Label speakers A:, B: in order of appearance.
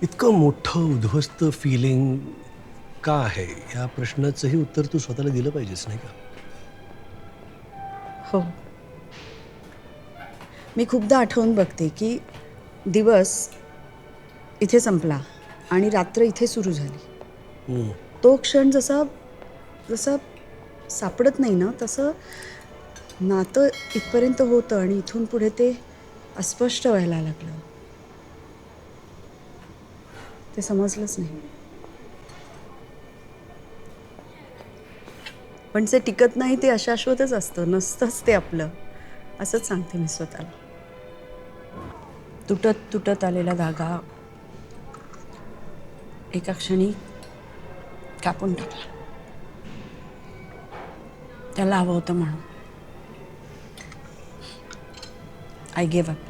A: इतकं मोठं उद्ध्वस्त फीलिंग का आहे? या प्रश्नाचंही उत्तर तू स्वतःला दिलं पाहिजेस, नाही का?
B: हो. मी खूपदा आठवून बघते की दिवस इथे संपला आणि रात्र इथे सुरू झाली.
A: हं.
B: तो क्षण जसा जसा सापडत नाही ना, तसं नातं इथपर्यंत होतं आणि इथून पुढे ते अस्पष्ट व्हायला लागलं. ते समजलंच नाही. पण जे टिकत नाही ते अशाश्वतच असतं, नसतंच ते आपलं. असंच सांगते मी स्वतःला. तुटत तुटत आलेला धागा एका क्षणी कापून टाकला. त्याला हवं होतं म्हणून. I give up.